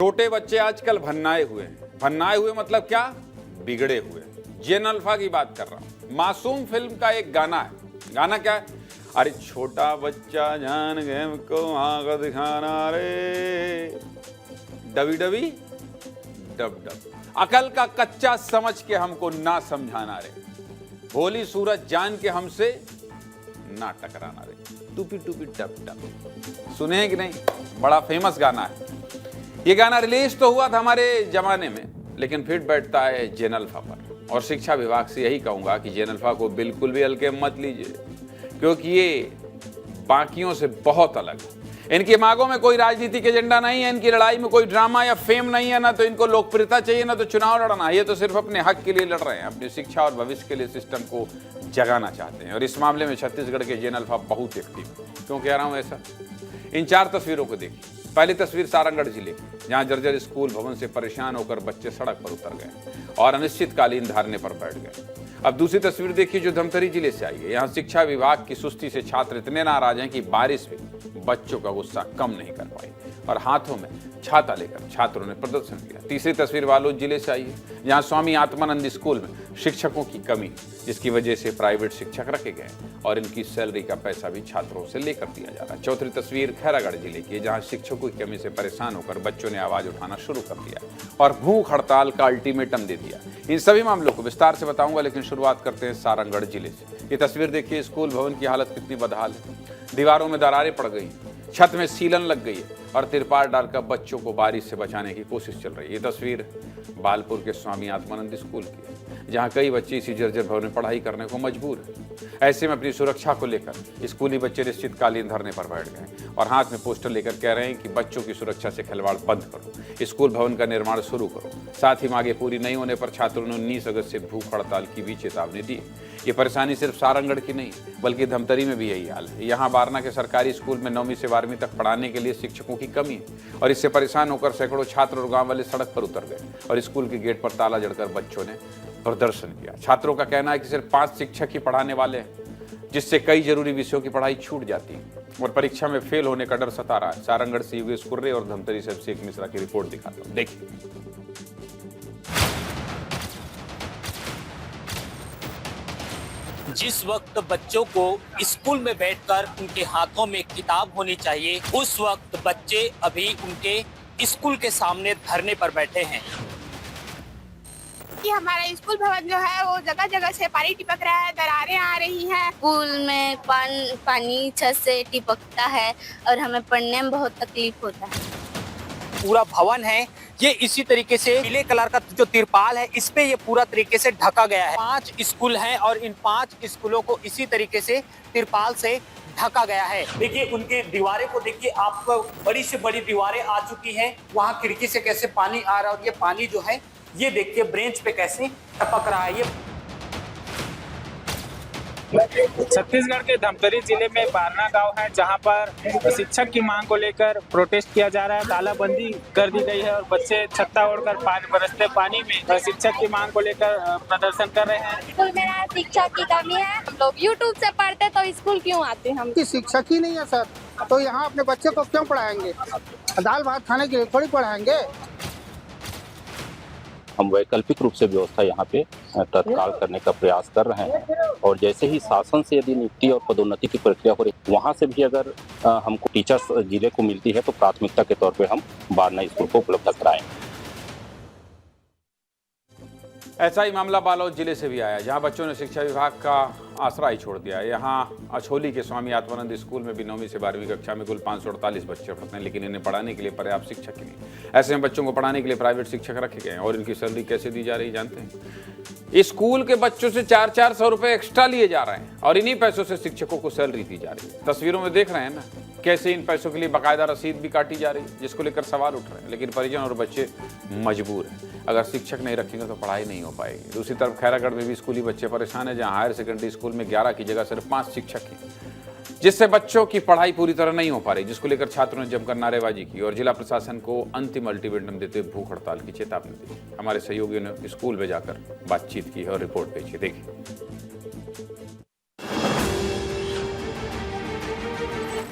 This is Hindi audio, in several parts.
छोटे बच्चे आजकल भन्नाए हुए हैं। भन्नाए हुए मतलब क्या? बिगड़े हुए। जेन अल्फा की बात कर रहा हूं। मासूम फिल्म का एक गाना है। गाना क्या है? अरे छोटा बच्चा जान गए को आंख दिखाना रे, डबी डबी डब डब, अकल का कच्चा समझ के हमको ना समझाना रे, भोली सूरज जान के हमसे ना टकराना रे, टूपी टूपी टप टप। सुने हैं कि नहीं? बड़ा फेमस गाना है। ये गाना रिलीज तो हुआ था हमारे जमाने में, लेकिन फिट बैठता है जेन अल्फा पर। और शिक्षा विभाग से यही कहूंगा कि जेन अल्फा को बिल्कुल भी हल्के मत लीजिए, क्योंकि ये बाकियों से बहुत अलग है। इनकी मांगों में कोई राजनीतिक एजेंडा नहीं है, इनकी लड़ाई में कोई ड्रामा या फेम नहीं है, ना तो इनको लोकप्रियता चाहिए, ना तो चुनाव लड़ना। ये तो सिर्फ अपने हक के लिए लड़ रहे हैं, अपनी शिक्षा और भविष्य के लिए सिस्टम को जगाना चाहते हैं। और इस मामले में छत्तीसगढ़ के जेन अल्फा बहुत एक्टिव है। क्यों कह रहा हूं ऐसा? इन 4 तस्वीरों को देखिए। पहली तस्वीर सारंगढ़ जिले की, जहां जर्जर स्कूल भवन से परेशान होकर बच्चे सड़क पर उतर गए और अनिश्चितकालीन धरने पर बैठ गए। अब दूसरी तस्वीर देखिए जो धमतरी जिले से आई है। यहाँ शिक्षा विभाग की सुस्ती से छात्र इतने नाराज हैं कि बारिश में बच्चों का गुस्सा कम नहीं कर पाए और हाथों में छाता लेकर छात्रों ने प्रदर्शन किया। तीसरी तस्वीर बालोद जिले से आई है, जहाँ स्वामी आत्मानंद स्कूल में शिक्षकों की कमी, जिसकी वजह से प्राइवेट शिक्षक रखे गए और इनकी सैलरी का पैसा भी छात्रों से लेकर दिया जा रहा है। चौथी तस्वीर खैरागढ़ जिले की है, जहाँ शिक्षकों की कमी से परेशान होकर बच्चों ने आवाज उठाना शुरू कर दिया और भूख हड़ताल का अल्टीमेटम दे दिया। इन सभी मामलों को विस्तार से बताऊंगा, लेकिन शुरुआत करते हैं सारंगढ़ जिले से। ये तस्वीर देखिए, स्कूल भवन की हालत कितनी बदहाल है। दीवारों में दरारें पड़ गई, छत में सीलन लग गई है और तिरपाल डालकर बच्चों को बारिश से बचाने की कोशिश चल रही है। ये तस्वीर बालपुर के स्वामी आत्मानंद स्कूल की है, जहाँ कई बच्चे इसी जर्जर भवन में पढ़ाई करने को मजबूर हैं। ऐसे में अपनी सुरक्षा को लेकर स्कूली बच्चे निश्चितकालीन धरने पर बैठ गए और हाथ में पोस्टर लेकर कह रहे हैं कि बच्चों की सुरक्षा से खिलवाड़ बंद करो, स्कूल भवन का निर्माण शुरू करो। साथ ही मांगे पूरी नहीं होने पर छात्रों ने 19 अगस्त से भूख हड़ताल की भी चेतावनी दी। ये परेशानी सिर्फ सारंगढ़ की नहीं, बल्कि धमतरी में भी यही हाल है। यहाँ बारना के सरकारी स्कूल में 9वीं से 12वीं तक पढ़ाने के लिए शिक्षकों की कमी है और इससे परेशान होकर सैकड़ों छात्र और गांव वाले सड़क पर उतर गए और स्कूल के गेट पर ताला जड़कर बच्चों ने प्रदर्शन किया। छात्रों का कहना है कि सिर्फ 5 शिक्षक ही पढ़ाने वाले हैं, जिससे कई जरूरी विषयों की पढ़ाई छूट जाती है और परीक्षा में फेल होने का डर सता रहा है। सारंगढ़ से योगेश कुर्रे और धमतरी से अभिषेक मिश्रा की रिपोर्ट दिखाता हूं, देखिए। जिस वक्त बच्चों को स्कूल में बैठकर उनके हाथों में किताब होनी चाहिए, उस वक्त बच्चे अभी उनके स्कूल के सामने धरने पर बैठे हैं। कि हमारा स्कूल भवन जो है वो जगह जगह से पानी टिपक रहा है, दरारें आ रही हैं। स्कूल में पानी छत से टिपकता है और हमें पढ़ने में बहुत तकलीफ होता है। पूरा भवन है ये इसी तरीके से पीले कलर का जो तिरपाल है इस पे ये पूरा तरीके से ढका गया है। 5 स्कूल हैं और इन 5 स्कूलों को इसी तरीके से तिरपाल से ढका गया है। देखिए उनके दीवारें को देखिए, आपको बड़ी से बड़ी दीवारें आ चुकी हैं। वहाँ खिड़की से कैसे पानी आ रहा है और ये पानी जो है ये देखिए ब्रेंच पे कैसे टपक रहा है। ये छत्तीसगढ़ के धमतरी जिले में बारना गांव है, जहां पर शिक्षक की मांग को लेकर प्रोटेस्ट किया जा रहा है। तालाबंदी कर दी गई है और बच्चे छत्ता ओढ़कर बरसते पानी में शिक्षक की मांग को लेकर प्रदर्शन कर रहे हैं। स्कूल में शिक्षक की कमी है, हम लोग यूट्यूब से पढ़ते तो स्कूल क्यों आते हम? शिक्षक ही नहीं है सर, तो यहाँ अपने बच्चे को क्यों पढ़ाएंगे? दाल भात खाने के लिए थोड़ी पढ़ाएंगे। हम वैकल्पिक रूप से व्यवस्था यहाँ पे तत्काल करने का प्रयास कर रहे हैं और जैसे ही शासन से यदि नियुक्ति और पदोन्नति की प्रक्रिया हो रही वहाँ से भी अगर हमको टीचर्स जिले को मिलती है तो प्राथमिकता के तौर पे हम बारना स्कूल को उपलब्ध कराएंगे। ऐसा ही मामला बालोद जिले से भी आया, जहां बच्चों ने शिक्षा विभाग का आसरा ही छोड़ दिया। यहाँ अछोली के स्वामी आत्मानंद स्कूल में भी 9वीं से 12वीं कक्षा में कुल 548 बच्चे पढ़ते हैं, लेकिन इन्हें पढ़ाने के लिए पर्याप्त शिक्षक ही नहीं। ऐसे में बच्चों को पढ़ाने के लिए प्राइवेट शिक्षक रखे गए हैं और इनकी सैलरी कैसे दी जा रही जानते हैं? स्कूल के बच्चों से 400-400 रुपए एक्स्ट्रा लिए जा रहे हैं और इन्हीं पैसों से शिक्षकों को सैलरी दी जा रही है। तस्वीरों में देख रहे हैं ना कैसे इन पैसों के लिए बाकायदा रसीद भी काटी जा रही है, जिसको लेकर सवाल उठ रहे हैं। लेकिन परिजन और बच्चे मजबूर हैं, अगर शिक्षक नहीं रखेंगे तो पढ़ाई नहीं हो पाएगी। दूसरी तरफ खैरागढ़ में भी स्कूली बच्चे परेशान हैं, जहां हायर सेकेंडरी स्कूल में 11 की जगह सिर्फ 5 शिक्षक हैं, जिससे बच्चों की पढ़ाई पूरी तरह नहीं हो पा रही, जिसको लेकर छात्रों ने जमकर नारेबाजी की और जिला प्रशासन को अंतिम अल्टीमेटम देते भूख हड़ताल की चेतावनी दी। हमारे सहयोगियों ने स्कूल में जाकर बातचीत की और रिपोर्ट भेजी, देखिए।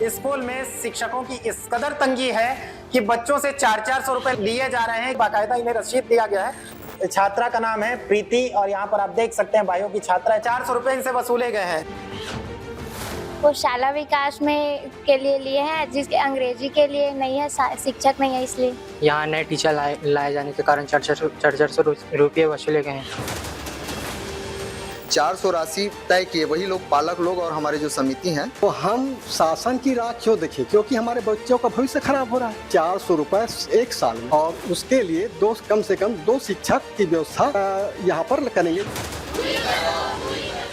स्कूल में शिक्षकों की इस कदर तंगी है कि बच्चों से 400-400 रुपए लिए जा रहे हैं। बाकायदा इन्हें रसीद दिया गया है। छात्रा का नाम है प्रीति और यहाँ पर आप देख सकते हैं भाइयों की छात्रा है। 400 रुपए इनसे वसूले गए हैं। वो शाला विकास में के लिए लिए हैं, जिसके अंग्रेजी के लिए नहीं है, शिक्षक नहीं है, इसलिए यहाँ नए टीचर लाए जाने के कारण 400 रुपये वसूले गए हैं। 400 राशि तय किए वही लोग, पालक लोग और हमारे जो समिति हैं। तो हम शासन की राह क्यों देखें, क्योंकि हमारे बच्चों का भविष्य खराब हो रहा है। 400 रुपए एक साल में, और उसके लिए कम से कम 2 शिक्षक की व्यवस्था यहाँ पर करेंगे।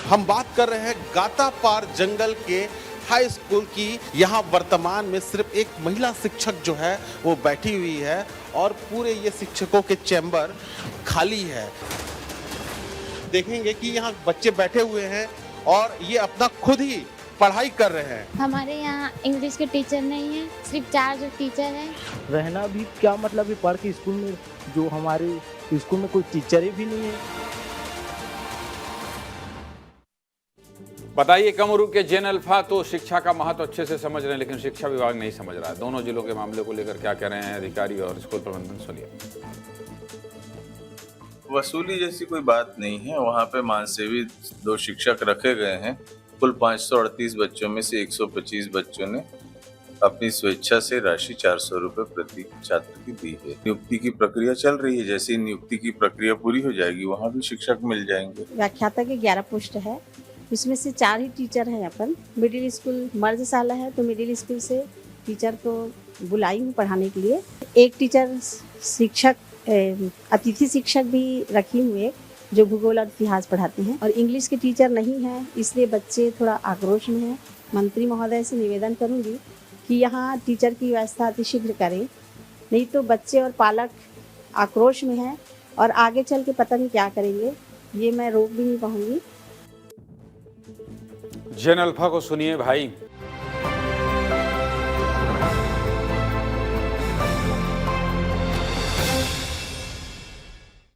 हम बात कर रहे हैं गातापार जंगल के हाई स्कूल की। यहाँ वर्तमान में सिर्फ एक महिला शिक्षक जो है वो बैठी हुई है और पूरे ये शिक्षकों के चैम्बर खाली है। देखेंगे कि यहाँ बच्चे बैठे हुए हैं और ये अपना खुद ही पढ़ाई कर रहे हैं। हमारे यहाँ इंग्लिश के टीचर नहीं है, सिर्फ 4 जो टीचर हैं। रहना भी क्या मतलब है पढ़ के स्कूल में, जो हमारे स्कूल में कोई टीचर ही भी नहीं है। बताइए, कम उम्र के जेन अल्फा तो शिक्षा का महत्व अच्छे से समझ रहे हैं, लेकिन शिक्षा विभाग नहीं समझ रहा है। दोनों जिलों के मामले को लेकर क्या कह रहे हैं अधिकारी और स्कूल प्रबंधन, सुनिए। वसूली जैसी कोई बात नहीं है। वहाँ पे मानसेवी 2 शिक्षक रखे गए हैं। कुल 538 बच्चों में से 125 बच्चों ने अपनी स्वेच्छा से राशि 400 रुपए प्रति छात्र की दी है। नियुक्ति की प्रक्रिया चल रही है। जैसे ही नियुक्ति की प्रक्रिया पूरी हो जाएगी, वहाँ भी शिक्षक मिल जाएंगे। व्याख्याता के 11 पोस्ट है, इसमें से 4 ही टीचर हैं। अपन मिडिल स्कूल मर्दशाला है, तो मिडिल स्कूल से टीचर को बुलाई हूँ पढ़ाने के लिए। एक टीचर शिक्षक अतिथि शिक्षक भी रखी हुए जो भूगोल और इतिहास पढ़ाते हैं, और इंग्लिश के टीचर नहीं हैं, इसलिए बच्चे थोड़ा आक्रोश में हैं। मंत्री महोदय से निवेदन करूंगी कि यहाँ टीचर की व्यवस्था अतिशीघ्र करें, नहीं तो बच्चे और पालक आक्रोश में हैं और आगे चल के पता नहीं क्या करेंगे, ये मैं रोक भी नहीं पाऊंगी। जेन अल्फा को सुनिए भाई,